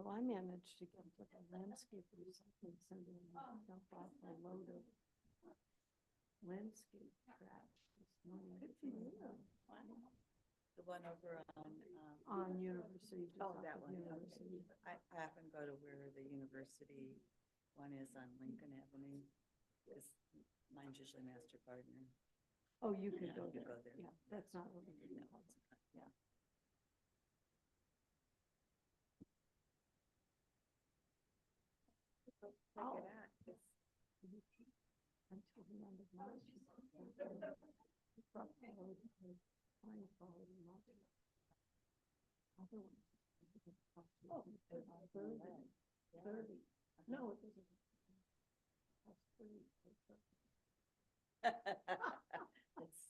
So I managed to get to the landscaper or something, send in dump off a load of landscape trash this morning. Good for you. The one over On University. just oh, off that of one. University. Okay. I often go to where the university one is on Lincoln Avenue. Mine's usually Master Gardener. Oh, you could Yeah, go you there. go there. Yeah, that's not really good. No, it's not. Yeah. Check it out. Until the end of March. Fine quality mulch. Other ones. Oh, 30. No, it doesn't. That's 30. It's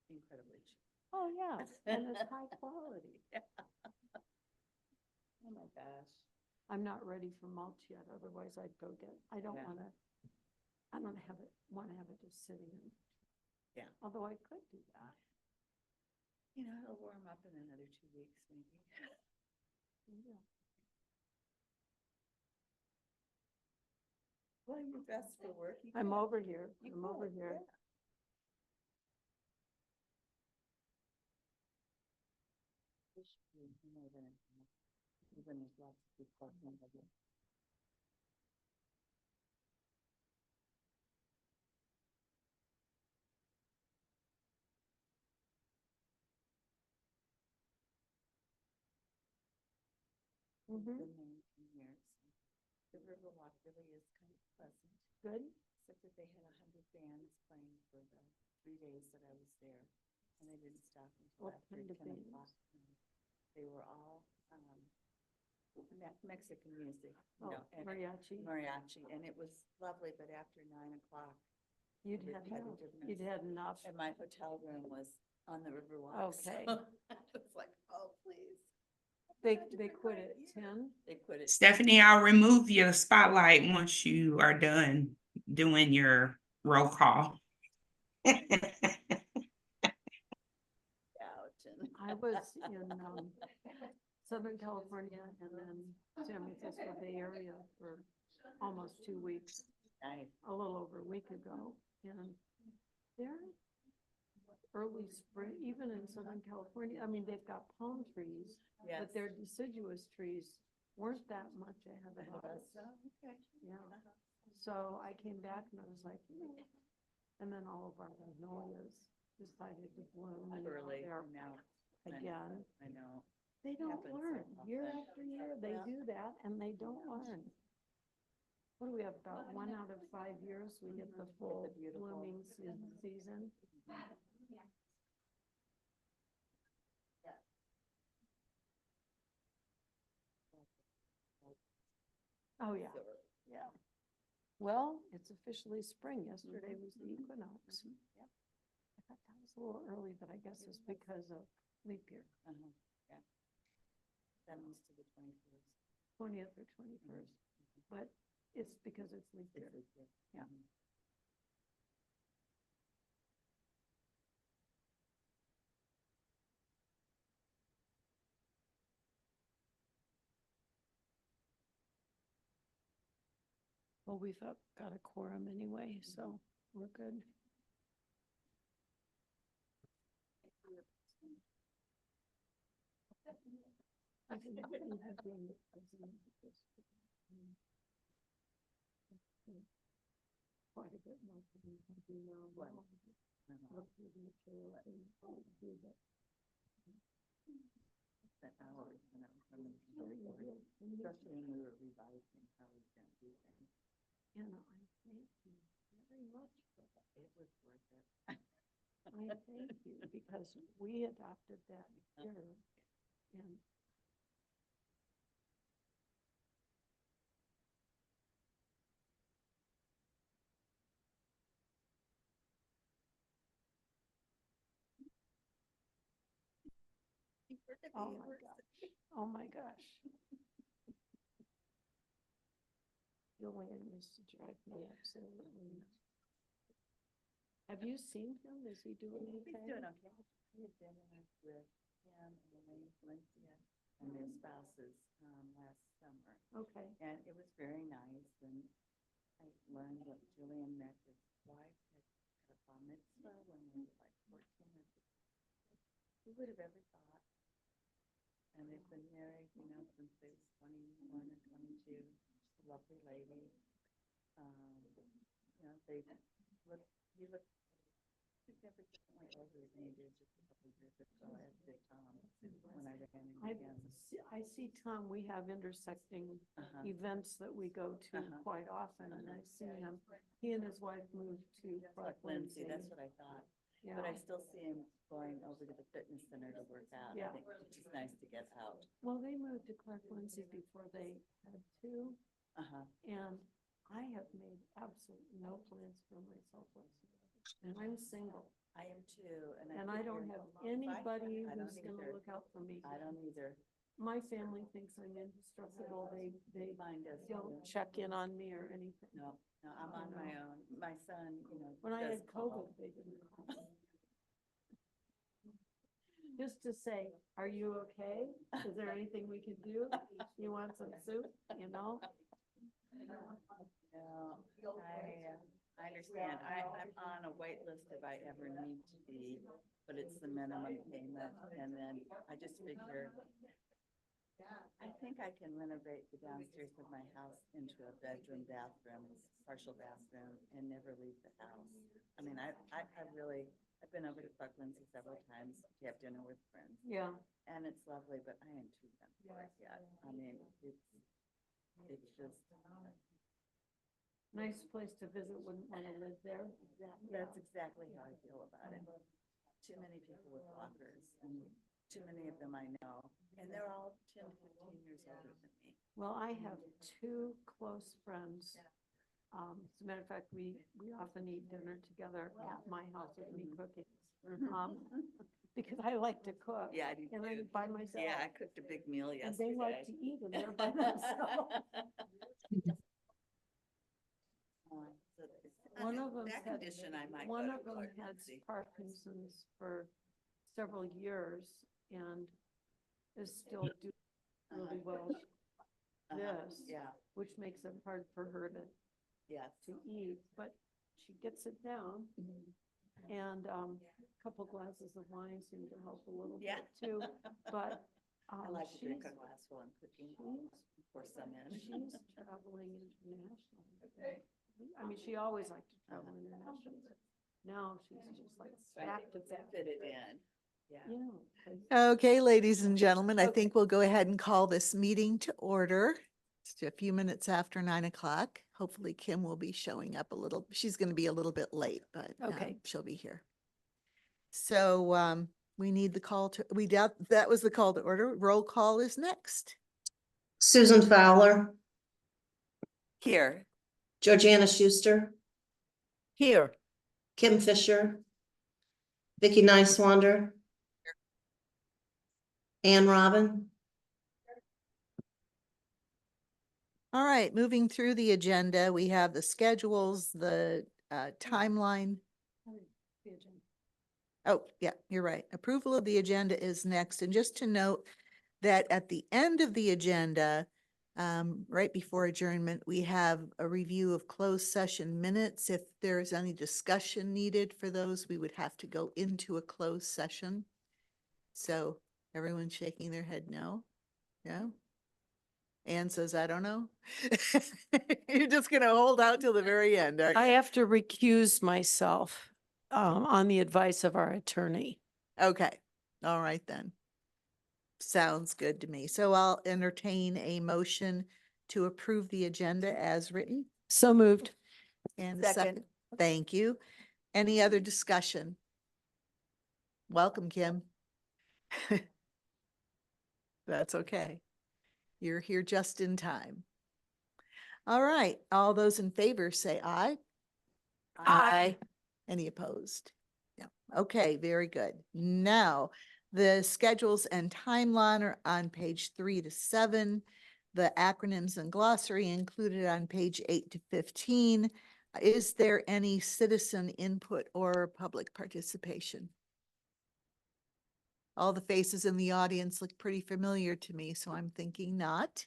incredibly cheap. Oh, yeah, and it's high quality. Yeah. Oh my gosh. I'm not ready for mulch yet, otherwise I'd go get, I don't Yeah. wanna have it just sitting in. Yeah. Although I could do that. You know, it'll warm up in another 2 weeks, maybe. Yeah. Well, you're best for work. I'm over here, I'm over here. Even there's lots of people talking about it. Mhm. Been there 10 years. The Riverwalk really is kind of pleasant, Good. except that they had 100 bands playing for the 3 days that I was there, and they didn't stop until What after kind of 10 bands? o'clock. They were all Mexican music, you Oh, know, and mariachi. and it was lovely, but after 9 o'clock, You'd every had kind of enough. difference. You'd had enough. and my hotel room was on the Riverwalk. Okay. So I was like, oh, please. They quit at 10. They quit it. Stephanie, I'll remove your spotlight once you are done doing your roll call. Ouch. And I was in Southern California and then San Francisco Bay Area for almost 2 weeks, nice. a little over a week ago. And they're early spring, even in Southern California. I mean, they've got palm trees, Yes. but their deciduous trees weren't that much ahead of us. Okay. Yeah. So I came back and I was like, and then all of our magnolias decided to bloom. and Early they're now. Again, I know. they don't Happens so learn. Year often. after year, they Yeah. do that and they don't learn. What do we have, about 1 out of 5 years, we get the full beautiful. blooming season? Oh, yeah, yeah. Well, it's officially spring. Yesterday was the equinox. Yep. I thought that was a little early, but I guess it's because of leap year, Yeah. That moves to the 21st. 20th or 21st. But it's because it's leap year. Yeah. Well, we've got a quorum anyway, so we're good. I think you have been the president of this, quite a bit more than you can do now. Right. Look through the material and do that. That hours, you know, from the Sure you will. especially when we were revising how we can do things. And I thank you very much for that. It was worth it. I thank you because we adopted that here and oh my gosh, oh my gosh. Julian used to drive me absolutely nuts. Have you seen him? Is he doing He's anything? doing okay. He had dinner with him and Valencia and their spouses, last summer. Okay. And it was very nice, and I learned that Julian met his wife at a bar mitzvah when they were like 14 or 15. Who would have ever thought? And they've been married, since they were 21 or 22. She's a lovely lady. He looked significantly older than he did just a couple of years ago. I asked Tom when I ran into him. I see Tom, we have intersecting events that we go to quite often, and I see him. He and his wife moved to Clark Lindsay. That's what I thought. Yeah. But I still see him going over to the fitness center to work out. Yeah. I think it's just nice to get out. Well, they moved to Clark Lindsay before they had to, and I have made absolutely no plans for myself whatsoever. And I'm single. I am too. And I don't have anybody who's gonna look out for me. I don't either. My family thinks I'm indestructible. They Mine does. don't check in on me or anything. No, I'm on my own. My son, When I does had call. COVID, they didn't call. Just to say, are you okay? Is there anything we can do? You want some soup, No, I understand. I'm on a wait list if I ever need to be, but it's the minimum payment. And then I just figure, I think I can renovate the downstairs of my house into a bedroom, bathroom, partial bathroom, and never leave the house. I mean, I've been over to Clark Lindsay several times to have dinner with friends. Yeah. And it's lovely, but I am too young for it yet. I mean, it's just. Nice place to visit, wouldn't want to live there. That's exactly how I feel about it. Too many people with walkers, and too many of them I know, and they're all 10 to 15 years older than me. Well, I have two close friends. As a matter of fact, we often eat dinner together at my house with me cooking. Because I like to cook. Yeah, I do And I'm too. by myself. Yeah, I cooked a big meal And yesterday. they like to eat and they're by themselves. One of them that had, condition, I might one go to of them Clark had Lindsay. Parkinson's for several years and is still doing really well. This, Yeah, which makes it hard for her to yes. eat, but she gets it down. And a couple glasses of wine seem to help a little Yeah. bit too. But I like to drink a she's glass while I'm cooking, she's pour some in. she's traveling internationally. I mean, she always liked to travel internationally, but now she's just like back to back. Fit it in, yeah. Yeah. 'cause Okay, ladies and gentlemen, I think we'll go ahead and call this meeting to order. It's a few minutes after 9 o'clock. Hopefully Kim will be showing up she's going to be a little bit late, but Okay. she'll be here. So we need the that was the call to order. Roll call is next. Susan Fowler, Here. Georgiana Schuster, Here. Kim Fisher, Vicky Nicewander, Ann Robin. All right, moving through the agenda, we have the schedules, the timeline. the agenda. Oh, yeah, you're right. Approval of the agenda is next. And just to note that at the end of the agenda, right before adjournment, we have a review of closed session minutes. If there's any discussion needed for those, we would have to go into a closed session. So everyone's shaking their head no? No? Anne says, I don't know. You're just going to hold out till the very end, aren't I you? have to recuse myself on the advice of our attorney. Okay, all right then. Sounds good to me. So I'll entertain a motion to approve the agenda as written. So moved. And a second. Thank you. Any other discussion? Welcome, Kim. That's okay. You're here just in time. All right, all those in favor say aye. Aye. Any opposed? No. Okay, very good. Now, the schedules and timeline are on page 3 to 7. The acronyms and glossary included on page 8 to 15. Is there any citizen input or public participation? All the faces in the audience look pretty familiar to me, so I'm thinking not.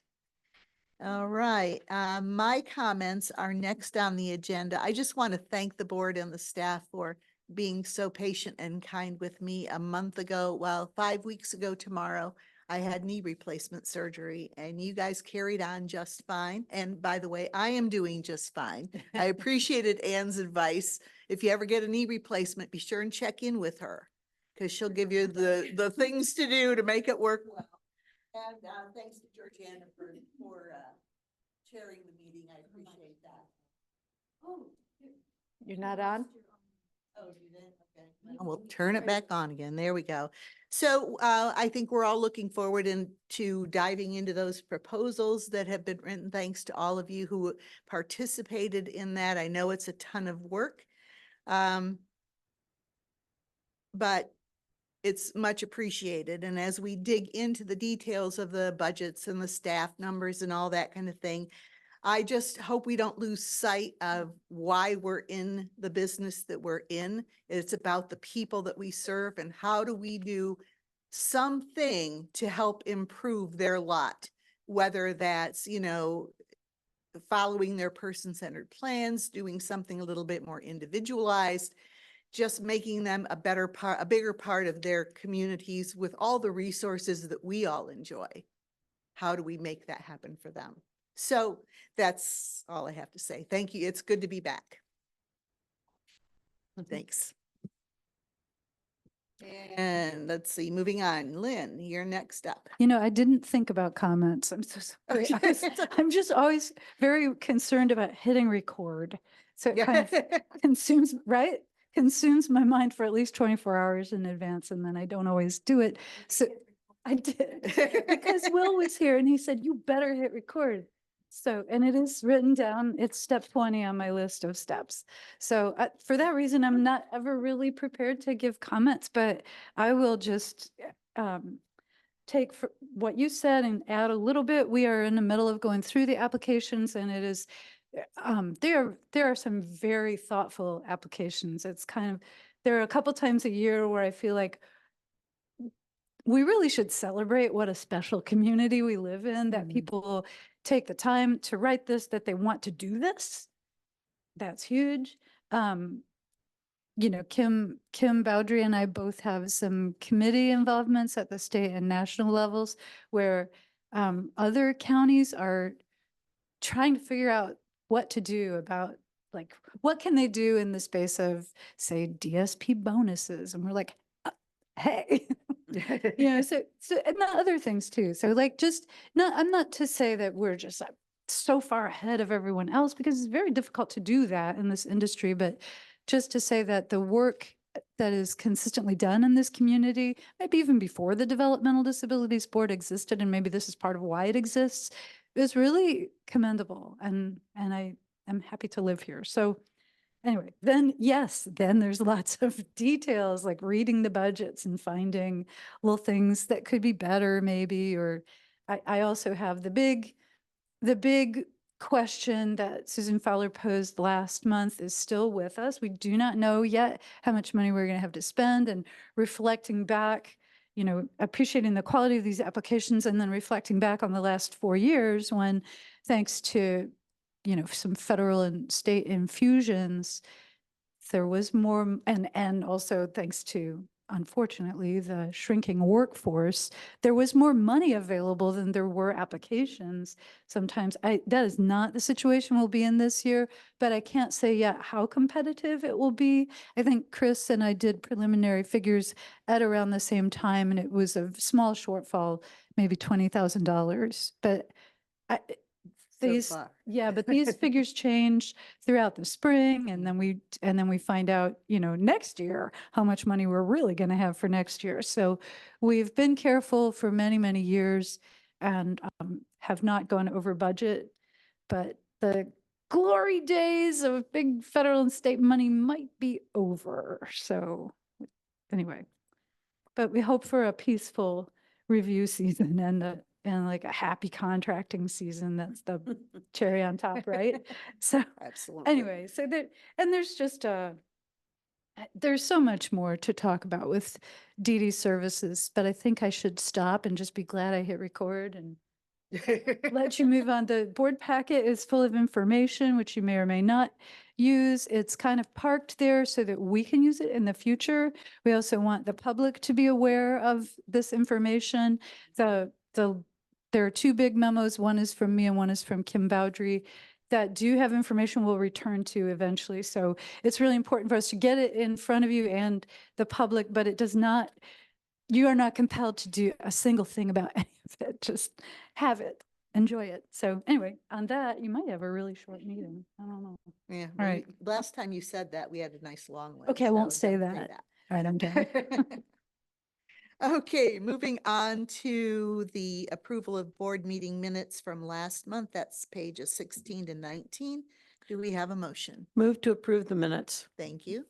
All right, my comments are next on the agenda. I just want to thank the board and the staff for being so patient and kind with me. A month ago, well, 5 weeks ago tomorrow, I had knee replacement surgery and you guys carried on just fine. And by the way, I am doing just fine. I appreciated Ann's advice. If you ever get a knee replacement, be sure and check in with her because she'll give you the things to do to make it work well. And thanks to Georgiana for chairing the meeting. I appreciate that. Oh, You're not on? oh, you did? Okay. And we'll turn it back on again. There we go. So I think we're all looking forward to diving into those proposals that have been written. Thanks to all of you who participated in that. I know it's a ton of work. But it's much appreciated. And as we dig into the details of the budgets and the staff numbers and all that kind of thing, I just hope we don't lose sight of why we're in the business that we're in. It's about the people that we serve and how do we do something to help improve their lot, whether that's, following their person-centered plans, doing something a little bit more individualized, just making them a bigger part of their communities with all the resources that we all enjoy. How do we make that happen for them? So that's all I have to say. Thank you. It's good to be back. Thanks. And let's see, moving on. Lynn, you're next up. I didn't think about comments. I'm so sorry. I'm just always very concerned about hitting record. So it kind of consumes my mind for at least 24 hours in advance, and then I don't always do it. So I did because Will was here and he said, you better hit record. So, and it is written down, it's step 20 on my list of steps. So for that reason, I'm not ever really prepared to give comments, but I will just take what you said and add a little bit. We are in the middle of going through the applications, and it is there are some very thoughtful applications. It's there are a couple times a year where I feel like we really should celebrate what a special community we live in, that people take the time to write this, that they want to do this. That's huge. Kim Bowdry and I both have some committee involvements at the state and national levels where other counties are trying to figure out what to do about, like, what can they do in the space of, say, DSP bonuses? And we're like, hey, so and other things too. So like, I'm not to say that we're just so far ahead of everyone else, because it's very difficult to do that in this industry, but just to say that the work that is consistently done in this community, maybe even before the Developmental Disabilities Board existed, and maybe this is part of why it exists, is really commendable. And I am happy to live here. So anyway, then there's lots of details, like reading the budgets and finding little things that could be better maybe, or I also have the big question that Susan Fowler posed last month is still with us. We do not know yet how much money we're going to have to spend, and reflecting back, appreciating the quality of these applications, and then reflecting back on the last 4 years when, thanks to, some federal and state infusions, there was more, and also thanks to, unfortunately, the shrinking workforce, there was more money available than there were applications. Sometimes that is not the situation we'll be in this year, but I can't say yet how competitive it will be. I think Chris and I did preliminary figures at around the same time, and it was a small shortfall, maybe $20,000. But but these figures change throughout the spring, and then we find out, next year how much money we're really going to have for next year. So we've been careful for many, many years and have not gone over budget, but the glory days of big federal and state money might be over. So anyway, but we hope for a peaceful review season and like a happy contracting season. That's the cherry on top, right? So Absolutely. anyway, there's just There's so much more to talk about with Dee Dee's services, but I think I should stop and just be glad I hit record and let you move on. The board packet is full of information, which you may or may not use. It's kind of parked there so that we can use it in the future. We also want the public to be aware of this information. There are two big memos. One is from me and one is from Kim Bowdry that do have information we'll return to eventually. So it's really important for us to get it in front of you and the public, but it does not, you are not compelled to do a single thing about any of it. Just have it, enjoy it. So anyway, on that, you might have a really short meeting. I don't know. Yeah. All right. Last time you said that, we had a nice long one. Okay, I won't so say don't that. All right, I'm done. Okay, moving on to the approval of board meeting minutes from last month. That's pages 16 to 19. Do we have a motion? Move to approve the minutes, Thank you.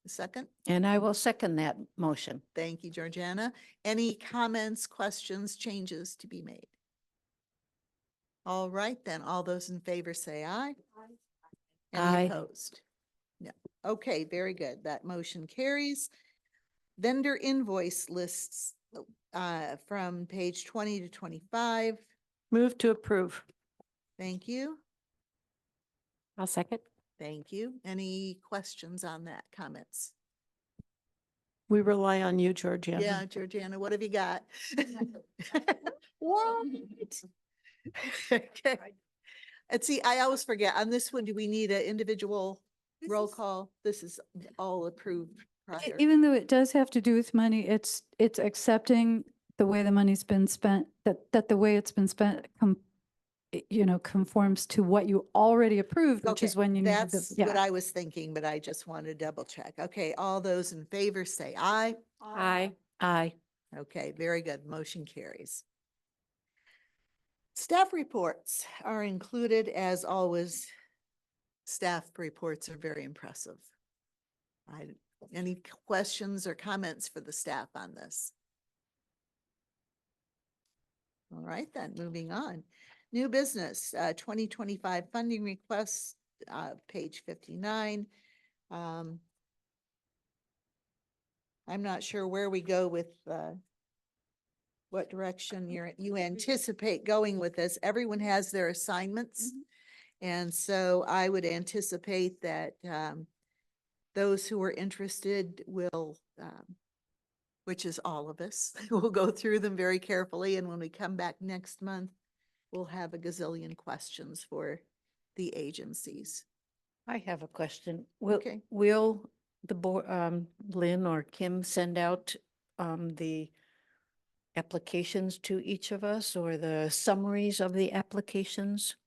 A second? and I will second that motion. Thank you, Georgiana. Any comments, questions, changes to be made? All right, then, all those in favor say aye. Any Aye. opposed? No. Okay, very good. That motion carries. Vendor invoice lists from page 20 to 25. Move to approve. Thank you. I'll second. Thank you. Any questions on that, comments? We rely on you, Georgiana. Yeah, Georgiana, what have you got? What? Okay. And see, I always forget, on this one, do we need an individual roll call? This is all approved prior. Even though it does have to do with money, it's accepting the way the money's been spent, that the way it's been spent, conforms to what you already approved, which is Okay, when you need the, That's what yeah. I was thinking, but I just want to double check. Okay, all those in favor say aye. Aye. Aye. Okay, very good. Motion carries. Staff reports are included as always. Staff reports are very impressive. Any questions or comments for the staff on this? All right, then, moving on. New business, 2025 funding requests, page 59. I'm not sure where we go with what direction you anticipate going with this. Everyone has their assignments. And so I would anticipate that those who are interested will, which is all of us, will go through them very carefully. And when we come back next month, we'll have a gazillion questions for the agencies. I have a question. Will, Okay. will the board, Lynn or Kim send out, the applications to each of us, or the summaries of the applications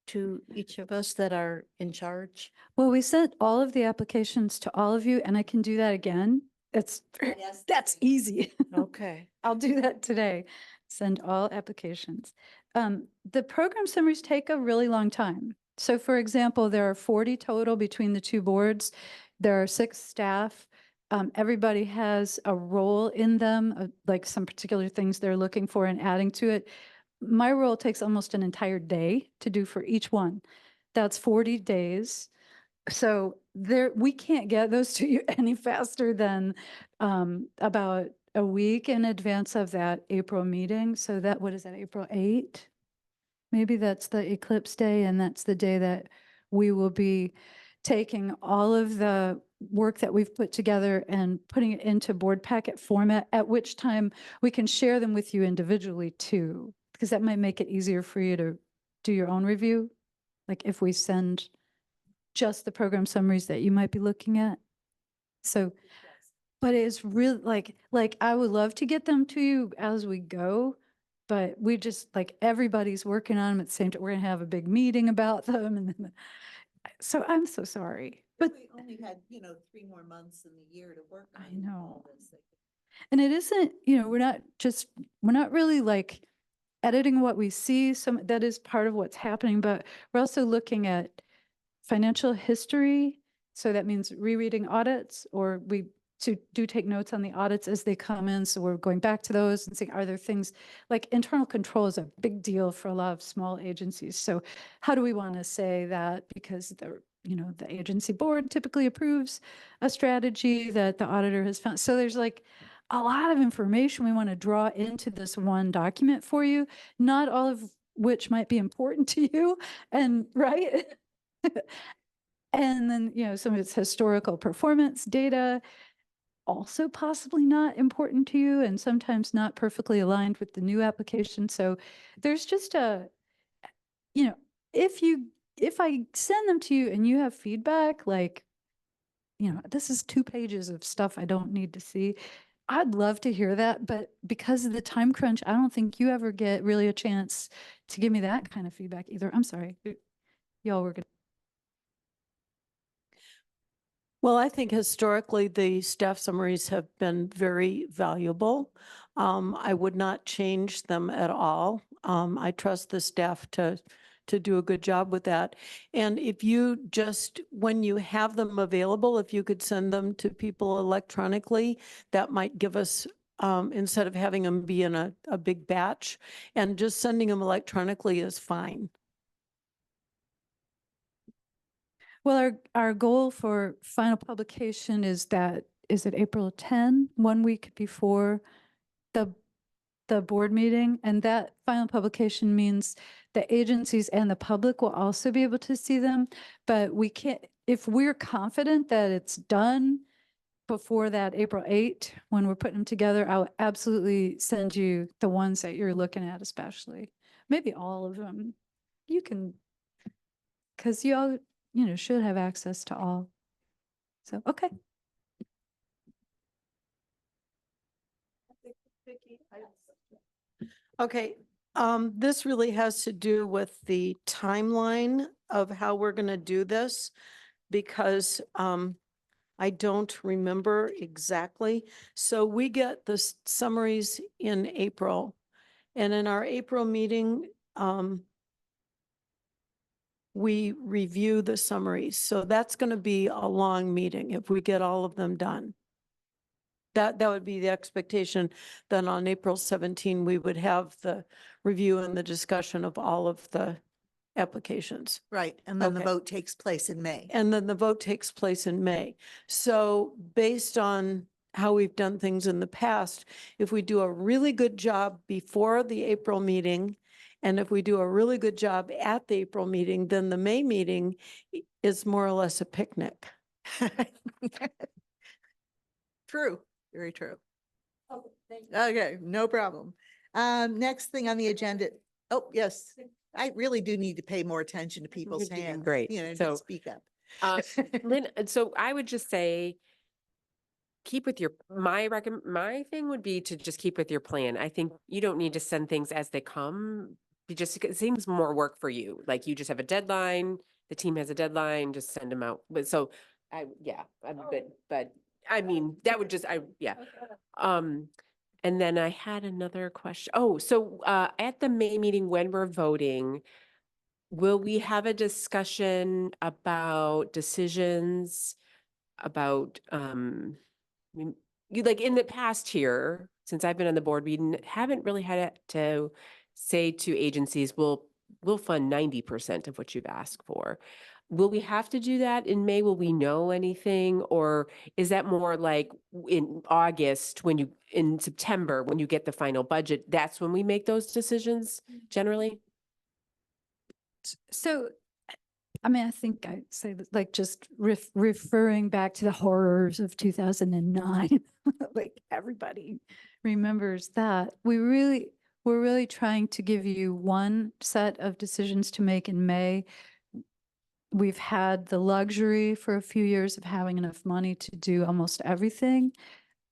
to each of us that are in charge? Well, we sent all of the applications to all of you, and I can do that again. That's easy. Okay. I'll do that today. Send all applications. The program summaries take a really long time. So for example, there are 40 total between the two boards. There are 6 staff. Everybody has a role in them, like some particular things they're looking for and adding to it. My role takes almost an entire day to do for each one. That's 40 days. So we can't get those to you any faster than about a week in advance of that April meeting. So that, what is that, April 8? Maybe that's the eclipse day, and that's the day that we will be taking all of the work that we've put together and putting it into board packet format, at which time we can share them with you individually too, because that might make it easier for you to do your own review. Like if we send just the program summaries that you might be looking at. So, but it's really like I would love to get them to you as we go, but we just everybody's working on them at the same time. We're gonna have a big meeting about them, and then, so I'm so sorry, but we only had, 3 more months in the year to work on I know. all this. and it isn't, we're not really editing what we see. That is part of what's happening, but we're also looking at financial history. So that means rereading audits, or we do take notes on the audits as they come in. So we're going back to those and saying, are there things like internal control is a big deal for a lot of small agencies. So how do we want to say that? Because the agency board typically approves a strategy that the auditor has found. So there's like a lot of information we want to draw into this one document for you, not all of which might be important to you. And right. And then, some of it's historical performance data, also possibly not important to you and sometimes not perfectly aligned with the new application. So there's just if I send them to you and you have feedback, like, this is 2 pages of stuff I don't need to see. I'd love to hear that, but because of the time crunch, I don't think you ever get really a chance to give me that kind of feedback either. I'm sorry. Y'all were good. Well, I think historically, the staff summaries have been very valuable. I would not change them at all. I trust the staff to do a good job with that. And if you just, when you have them available, if you could send them to people electronically, that might give us, instead of having them be in a big batch, and just sending them electronically is fine. Well, our goal for final publication is it April 10, 1 week before the board meeting? And that final publication means the agencies and the public will also be able to see them, but we can't, if we're confident that it's done before that April 8, when we're putting them together, I'll absolutely send you the ones that you're looking at, especially, maybe all of them. You can, because you all, should have access to all. So, okay. Okay, this really has to do with the timeline of how we're going to do this, because I don't remember exactly. So we get the summaries in April, and in our April meeting, we review the summaries. So that's going to be a long meeting if we get all of them done. That would be the expectation. Then on April 17, we would have the review and the discussion of all of the applications. Right, and then the Okay. vote takes place in May. And then the vote takes place in May. So based on how we've done things in the past, if we do a really good job before the April meeting, and if we do a really good job at the April meeting, then the May meeting is more or less a picnic. True, very true. Okay, no problem. Next thing on the agenda, oh, yes, I really do need to pay more attention to people's You're doing hands. great. Just So, speak up. Lynn, so I would just say, keep with my thing would be to just keep with your plan. I think you don't need to send things as they come. It seems more work for you. Like you just have a deadline, the team has a deadline, just send them out. But so but I mean, that would just, and then I had another question. Oh, so at the May meeting, when we're voting, will we have a discussion about decisions about, like in the past here, since I've been on the board, we haven't really had to say to agencies, we'll fund 90% of what you've asked for. Will we have to do that in May? Will we know anything? Or is that more like in August, in September, when you get the final budget, that's when we make those decisions generally? So, I mean, I think I say that, like, just referring back to the horrors of 2009, like everybody remembers that. We're really trying to give you one set of decisions to make in May. We've had the luxury for a few years of having enough money to do almost everything.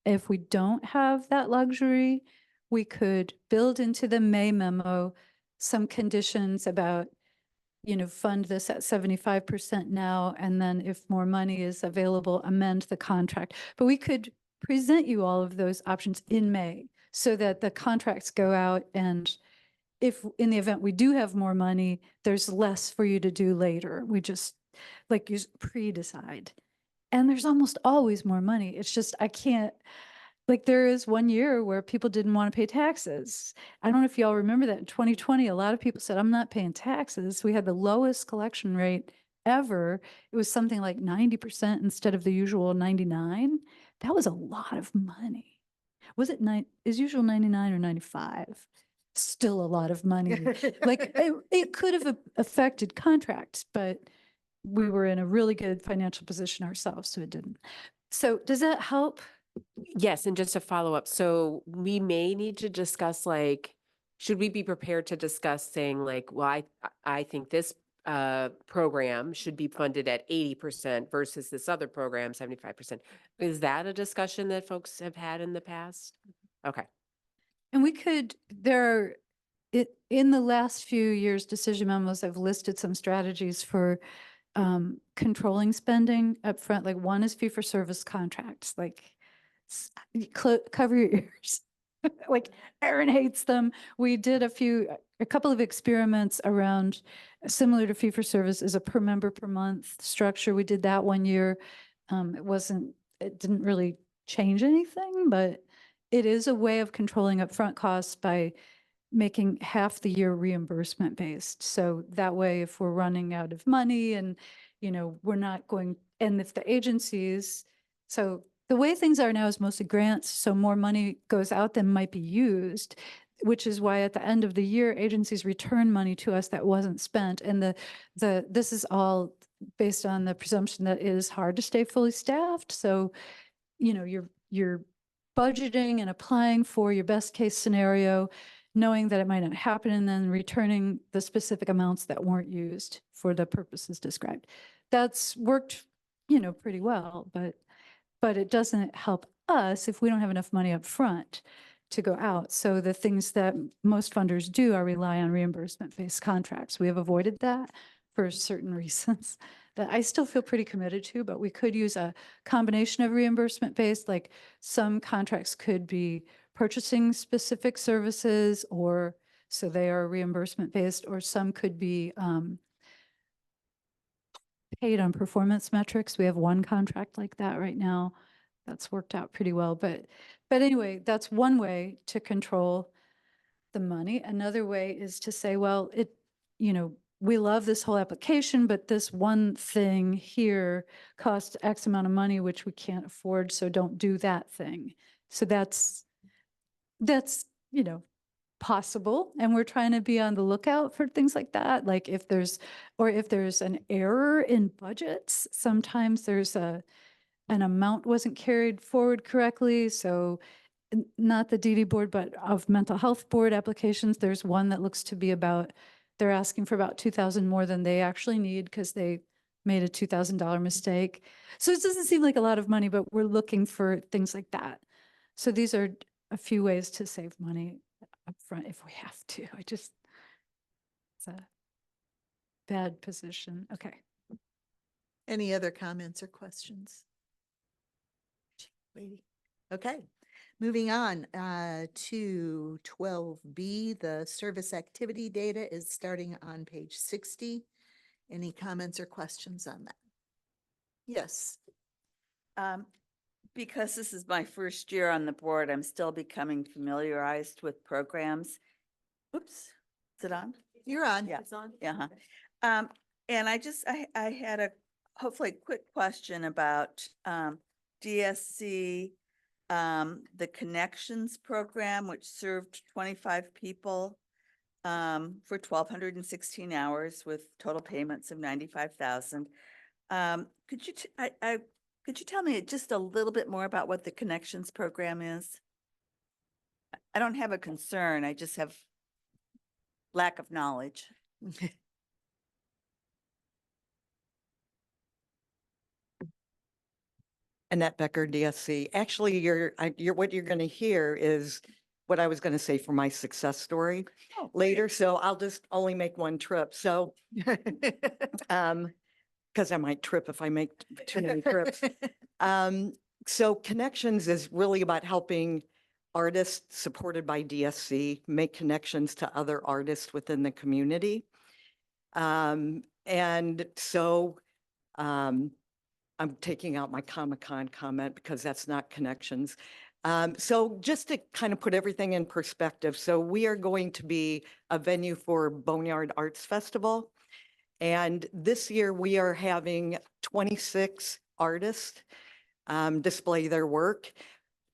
If we don't have that luxury, we could build into the May memo some conditions about, fund this at 75% now, and then if more money is available, amend the contract. But we could present you all of those options in May so that the contracts go out, and if in the event we do have more money, there's less for you to do later. We just you pre-decide. And there's almost always more money. It's just, I can't, there is one year where people didn't want to pay taxes. I don't know if y'all remember that in 2020, a lot of people said, I'm not paying taxes. We had the lowest collection rate ever, it was something like 90% instead of the usual 99. That was a lot of money. Was it is usual 99 or 95? Still a lot of money. Like it could have affected contracts, but we were in a really good financial position ourselves, so it didn't. So does that help? Yes, and just to follow up, so we may need to discuss, like, should we be prepared to discuss saying like, well, I think this program should be funded at 80% versus this other program, 75%. Is that a discussion that folks have had in the past? Okay. And we could, in the last few years, decision memos, I've listed some strategies for controlling spending upfront. Like one is fee for service contracts, like cover your ears. Like Erin hates them. We did a couple of experiments around similar to fee for service is a per member per month structure. We did that one year. It didn't really change anything, but it is a way of controlling upfront costs by making half the year reimbursement based. So that way, if we're running out of money and, we're not going, and if the agencies, so the way things are now is mostly grants, so more money goes out than might be used, which is why at the end of the year, agencies return money to us that wasn't spent. And this is all based on the presumption that it is hard to stay fully staffed. So, you're budgeting and applying for your best case scenario, knowing that it might not happen, and then returning the specific amounts that weren't used for the purposes described. That's worked, pretty well, but it doesn't help us if we don't have enough money up front to go out. So the things that most funders do are rely on reimbursement-based contracts. We have avoided that for certain reasons that I still feel pretty committed to, but we could use a combination of reimbursement-based, like some contracts could be purchasing specific services, or so they are reimbursement-based, or some could be paid on performance metrics. We have one contract like that right now. That's worked out pretty well. But anyway, that's one way to control the money. Another way is to say, well, we love this whole application, but this one thing here costs X amount of money, which we can't afford, so don't do that thing. So that's possible. And we're trying to be on the lookout for things like that. Like if there's an error in budgets, sometimes there's an amount wasn't carried forward correctly. So not the DD board, but of mental health board applications, there's one that looks to be they're asking for about 2,000 more than they actually need because they made a $2,000 mistake. So it doesn't seem like a lot of money, but we're looking for things like that. So these are a few ways to save money up front if we have to. It's a bad position. Okay. Any other comments or questions? Lady. Okay, moving on to 12B, the service activity data is starting on page 60. Any comments or questions on that? Yes. Because this is my first year on the board, I'm still becoming familiarized with programs. Oops, is it on? You're on. Yeah. It's on? Yeah. And I had a hopefully quick question about DSC, the Connections program, which served 25 people for 1,216 hours with total payments of 95,000. Could you tell me just a little bit more about what the Connections program is? I don't have a concern. I just have lack of knowledge. Annette Becker, DSC. Actually, what you're going to hear is what I was going to say for my success story later. So I'll just only make one trip. So, because I might trip if I make too many trips. So Connections is really about helping artists supported by DSC make connections to other artists within the community. And so I'm taking out my Comic-Con comment because that's not Connections. So just to kind of put everything in perspective, so we are going to be a venue for Boneyard Arts Festival. And this year we are having 26 artists display their work.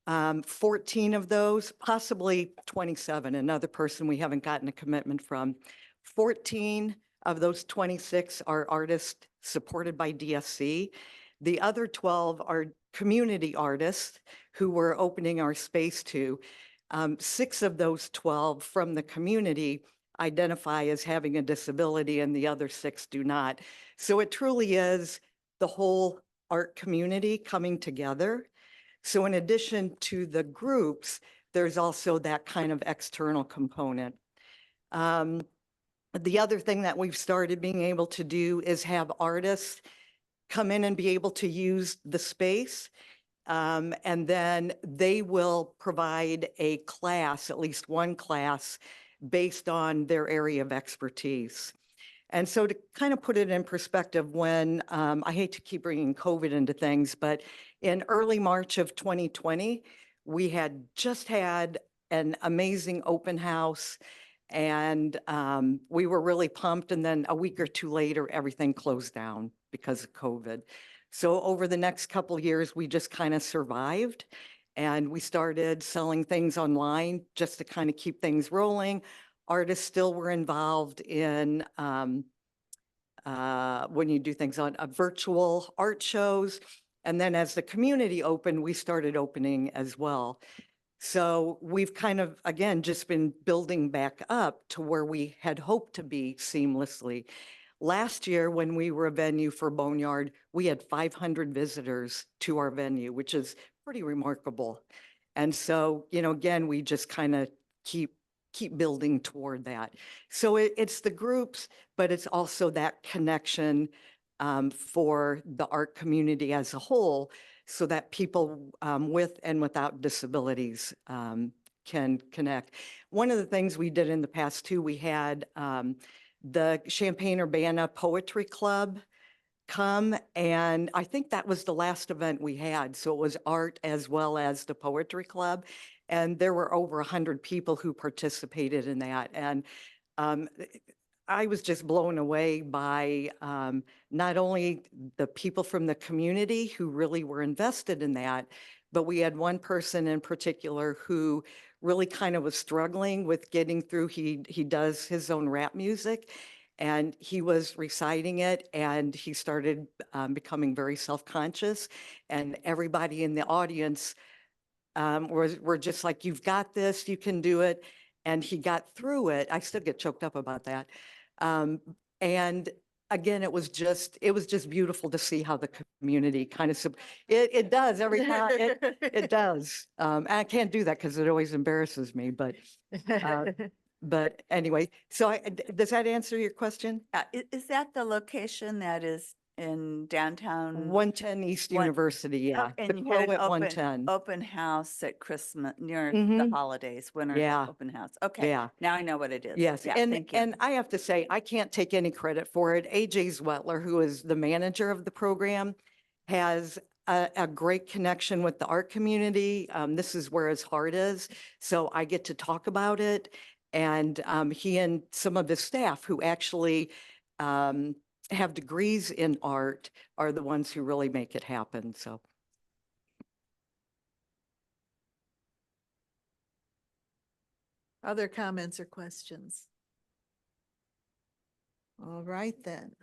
14 of those, possibly 27, another person we haven't gotten a commitment from. 14 of those 26 are artists supported by DSC. The other 12 are community artists who we're opening our space to. 6 of those 12 from the community identify as having a disability and the other 6 do not. So it truly is the whole art community coming together. So in addition to the groups, there's also that kind of external component. The other thing that we've started being able to do is have artists come in and be able to use the space. And then they will provide a class, at least one class, based on their area of expertise. And so to kind of put it in perspective, when I hate to keep bringing COVID into things, but in early March of 2020, we had just had an amazing open house and we were really pumped. And then a week or two later, everything closed down because of COVID. So over the next couple of years, we just kind of survived and we started selling things online just to kind of keep things rolling. Artists still were involved in when you do things on virtual art shows. And then as the community opened, we started opening as well. So we've kind of, again, just been building back up to where we had hoped to be seamlessly. Last year, when we were a venue for Boneyard, we had 500 visitors to our venue, which is pretty remarkable. And so, you know, again, we just kind of keep building toward that. So it's the groups, but it's also that connection for the art community as a whole, so that people with and without disabilities can connect. One of the things we did in the past too, we had the Champaign-Urbana Poetry Club come, and I think that was the last event we had. So it was art as well as the poetry club. And there were over 100 people who participated in that. And I was just blown away by not only the people from the community who really were invested in that, but we had one person in particular who really kind of was struggling with getting through. He does his own rap music. And he was reciting it and he started becoming very self-conscious, and everybody in the audience were just like, you've got this, you can do it. And he got through it. I still get choked up about that. And again, it was just beautiful to see how the community kind of, it does every time, it does. I can't do that because it always embarrasses me, but anyway, so does that answer your question? Is that the location that is in downtown? 110 East University, yeah. Oh, The and you Crow had an at 110. open house at Christmas, near the Mhm. holidays, winter Yeah. open house. Okay, Yeah. now I know what it is. Yes, Yeah, and thank you. and I have to say, I can't take any credit for it. AJ Zwetler, who is the manager of the program, has a great connection with the art community. This is where his heart is, so I get to talk about it. And he and some of his staff who actually have degrees in art are the ones who really make it happen, so. Other comments or questions? All right, then.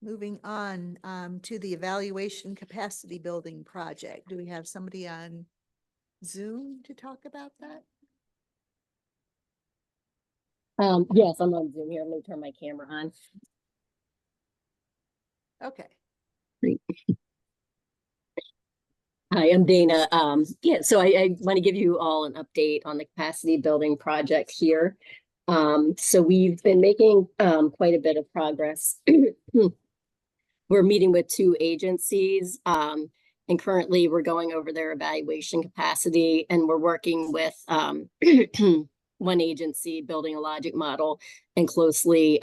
Moving on to the evaluation capacity building project. Do we have somebody on Zoom to talk about that? Yes, I'm on Zoom here. Let me turn my camera on. Okay. Great. Hi, I'm Dana. Yeah, so I want to give you all an update on the capacity building project here. So we've been making quite a bit of progress. We're meeting with 2 agencies, and currently we're going over their evaluation capacity, and we're working with one agency building a logic model and closely,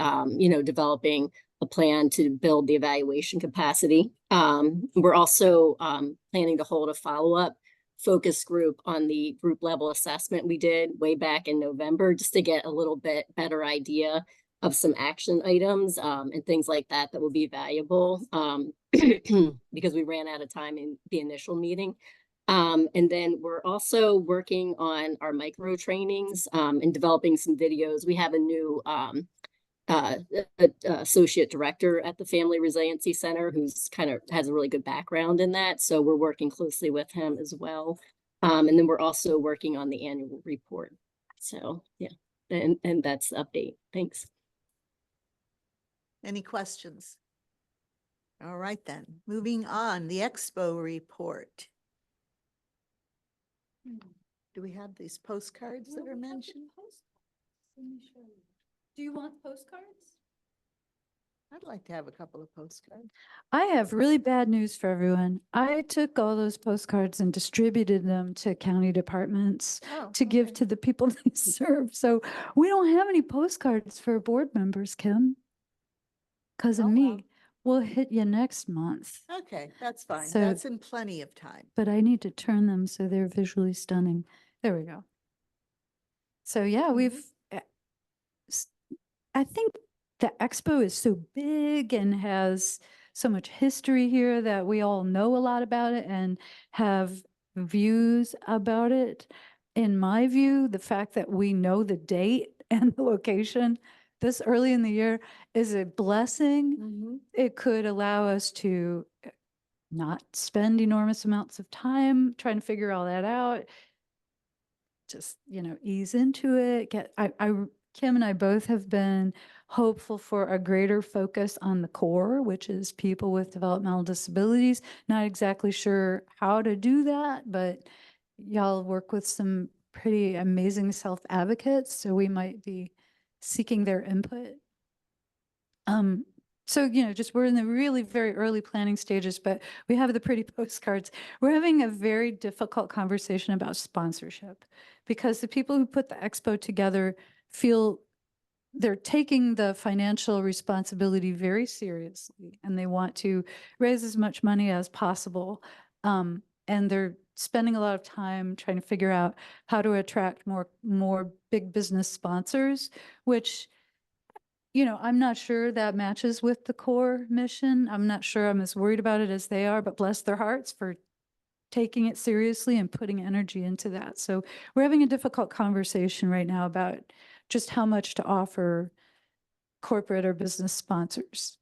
developing a plan to build the evaluation capacity. We're also planning to hold a follow-up focus group on the group level assessment we did way back in November, just to get a little bit better idea of some action items, and things like that that will be valuable, because we ran out of time in the initial meeting. And then we're also working on our micro trainings, and developing some videos. We have a new, associate director at the Family Resiliency Center who's kind of has a really good background in that. So we're working closely with him as well. And then we're also working on the annual report. So yeah, and that's the update. Thanks. Any questions? All right then, moving on, the Expo report. Do we have these postcards that are mentioned? Do you want postcards? I'd like to have a couple of postcards. I have really bad news for everyone. I took all those postcards and distributed them to county departments Oh, to give okay. to the people they serve. So we don't have any postcards for board members, Kim. Because of Oh, well. me. We'll hit you next month. Okay, that's fine. So- That's in plenty of time. But I need to turn them so they're visually stunning. There we go. So yeah, we've, I think the expo is so big and has so much history here that we all know a lot about it and have views about it. In my view, the fact that we know the date and the location this early in the year is a blessing. It could allow us to not spend enormous amounts of time trying to figure all that out. Just, ease into it. Kim and I both have been hopeful for a greater focus on the core, which is people with developmental disabilities. Not exactly sure how to do that, but y'all work with some pretty amazing self-advocates, so we might be seeking their input. So, just we're in the really very early planning stages, but we have the pretty postcards. We're having a very difficult conversation about sponsorship because the people who put the expo together feel they're taking the financial responsibility very seriously and they want to raise as much money as possible. And they're spending a lot of time trying to figure out how to attract more big business sponsors, which I'm not sure that matches with the core mission. I'm not sure I'm as worried about it as they are, but bless their hearts for taking it seriously and putting energy into that. So we're having a difficult conversation right now about just how much to offer corporate or business sponsors,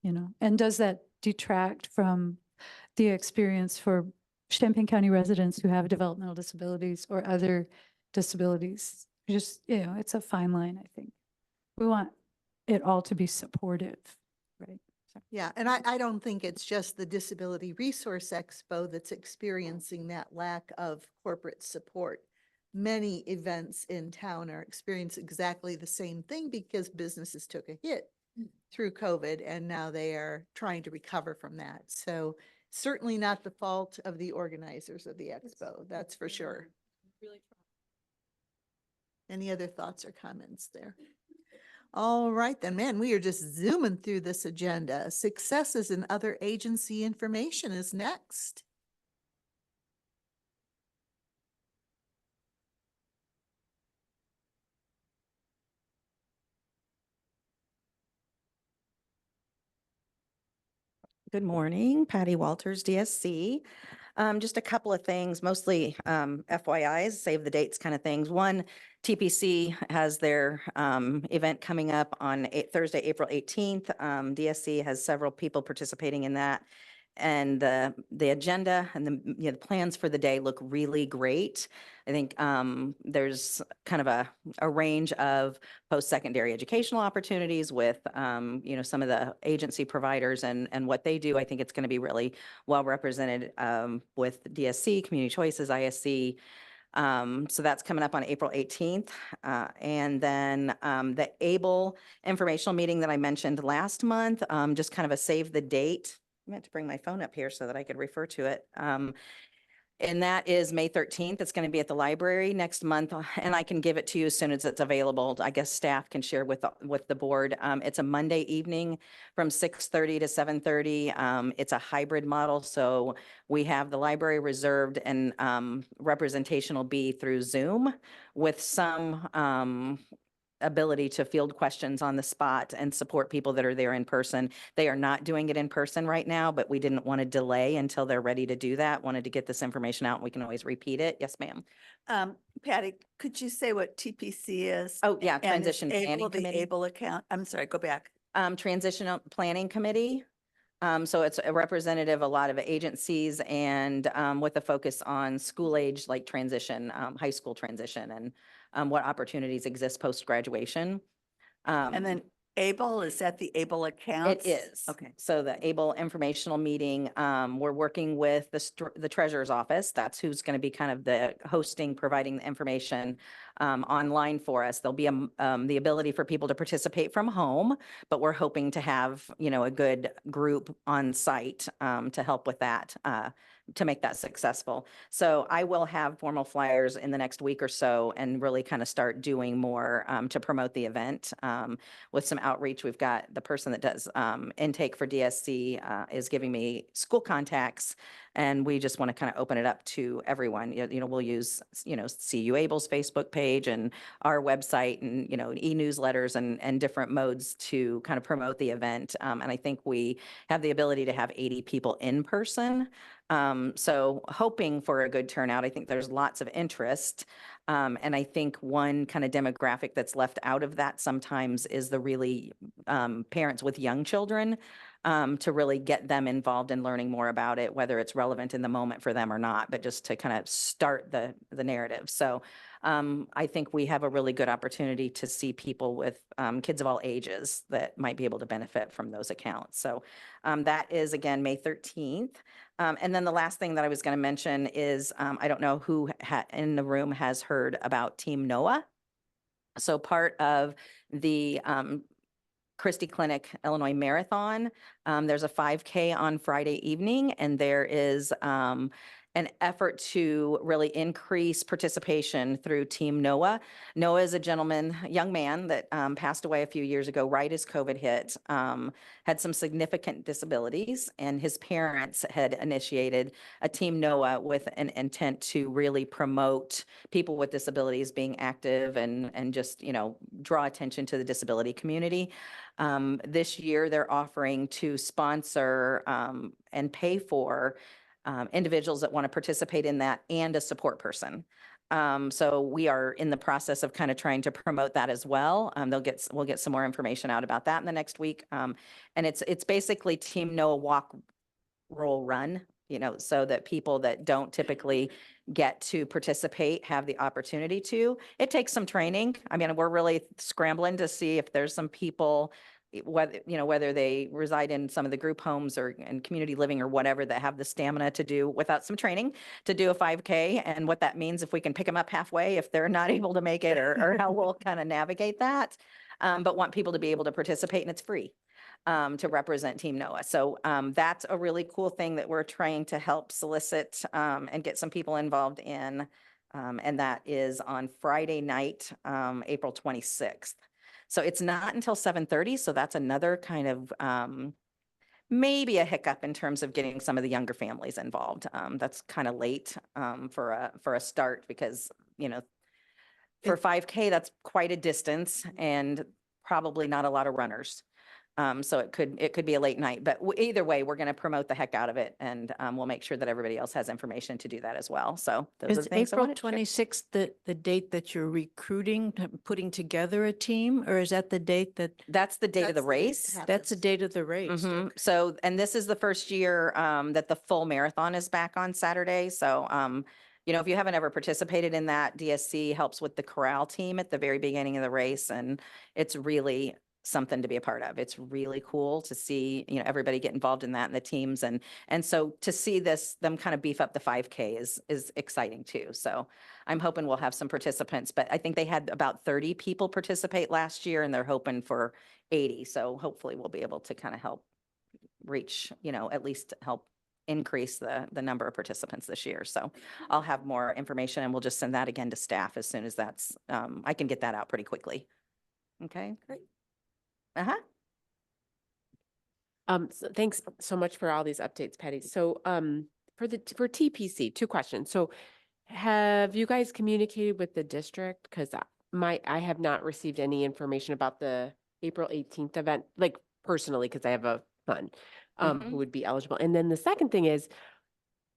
and does that detract from the experience for Champaign County residents who have developmental disabilities or other disabilities? Just, it's a fine line, I think. We want it all to be supportive, right? So- Yeah, and I don't think it's just the Disability Resource Expo that's experiencing that lack of corporate support. Many events in town are experiencing exactly the same thing because businesses took a hit through COVID and now they are trying to recover from that. So certainly not the fault of the organizers of the expo, that's for sure. Any other thoughts or comments there? All right, then, man, we are just zooming through this agenda. Successes and other agency information is next. Good morning, Patty Walters, DSC. Just a couple of things, mostly FYIs, save the dates kind of things. One, TPC has their event coming up on Thursday, April 18th. DSC has several people participating in that. And the agenda and the plans for the day look really great. I think there's kind of a range of post-secondary educational opportunities with some of the agency providers and what they do. I think it's going to be really well represented with DSC, Community Choices, ISC. So that's coming up on April 18th. And then the ABLE informational meeting that I mentioned last month, just kind of a save the date. I meant to bring my phone up here so that I could refer to it. And that is May 13th. It's going to be at the library next month, and I can give it to you as soon as it's available. I guess staff can share with the board. It's a Monday evening from 6:30 to 7:30. It's a hybrid model, so we have the library reserved, and representation will be through Zoom with some ability to field questions on the spot and support people that are there in person. They are not doing it in person right now, but we didn't want to delay until they're ready to do that. Wanted to get this information out and we can always repeat it. Yes, ma'am. Patty, could you say what TPC is? Oh, yeah, And is Transition Planning Able, the Committee. Able account, I'm sorry, go back. Transitional Planning Committee. So it's a representative, a lot of agencies and with a focus on school age, like transition, high school transition and what opportunities exist post-graduation. And then Able, is that the Able accounts? It is. Okay. So the ABLE informational meeting, we're working with the treasurer's office. That's who's going to be kind of the hosting, providing the information online for us. There'll be the ability for people to participate from home, but we're hoping to have, a good group on site to help with that, to make that successful. So I will have formal flyers in the next week or so and really kind of start doing more to promote the event with some outreach. We've got the person that does intake for DSC is giving me school contacts, and we just want to kind of open it up to everyone. We'll use, CU Able's Facebook page and our website and, e-newsletters and different modes to kind of promote the event. And I think we have the ability to have 80 people in person. So hoping for a good turnout. I think there's lots of interest. And I think one kind of demographic that's left out of that sometimes is the really parents with young children, to really get them involved in learning more about it, whether it's relevant in the moment for them or not, but just to kind of start the narrative. So I think we have a really good opportunity to see people with kids of all ages that might be able to benefit from those accounts. So that is, again, May 13th. And then the last thing that I was going to mention is, I don't know who in the room has heard about Team NOAA. So part of the Christie Clinic Illinois Marathon, there's a 5K on Friday evening, and there is an effort to really increase participation through Team NOAA. NOAA is a young man that passed away a few years ago, right as COVID hit, had some significant disabilities, and his parents had initiated a Team NOAA with an intent to really promote people with disabilities being active and just, draw attention to the disability community. This year, they're offering to sponsor and pay for individuals that want to participate in that and a support person. So we are in the process of kind of trying to promote that as well. We'll get some more information out about that in the next week. And it's basically Team NOAA walk, roll, run, so that people that don't typically get to participate have the opportunity to. It takes some training. I mean, we're really scrambling to see if there's some people, whether they reside in some of the group homes or in community living or whatever, that have the stamina to do, without some training, to do a 5K, and what that means if we can pick them up halfway if they're not able to make it, or how we'll kind of navigate that. But want people to be able to participate, and it's free to represent Team NOAA. So that's a really cool thing that we're trying to help solicit and get some people involved in. And that is on Friday night, April 26th. So it's not until 7:30. So that's another kind of maybe a hiccup in terms of getting some of the younger families involved. That's kind of late for a start, because, for 5K, that's quite a distance and probably not a lot of runners. So it could be a late night, but either way, we're going to promote the heck out of it, and we'll make sure that everybody else has information to do that as well. So those are Is the things I April wanted to share. 26th the date that you're recruiting, putting together a team, or is that the date that? That's the date of the race. That's the date of the race. Mhm. Okay. So, and this is the first year that the full marathon is back on Saturday. So, if you haven't ever participated in that, DSC helps with the corral team at the very beginning of the race, and it's really something to be a part of. It's really cool to see, everybody get involved in that, and the teams, and so to see them kind of beef up the 5K is exciting too. So I'm hoping we'll have some participants, but I think they had about 30 people participate last year, and they're hoping for 80. So hopefully we'll be able to kind of help reach, at least help increase the number of participants this year. So I'll have more information, and we'll just send that again to staff as soon as that's, I can get that out pretty quickly. Okay, great. So thanks so much for all these updates, Patty. So for TPC, two questions. So have you guys communicated with the district? Because I have not received any information about the April 18th event, like personally, because I have a son who would be eligible. And then the second thing is,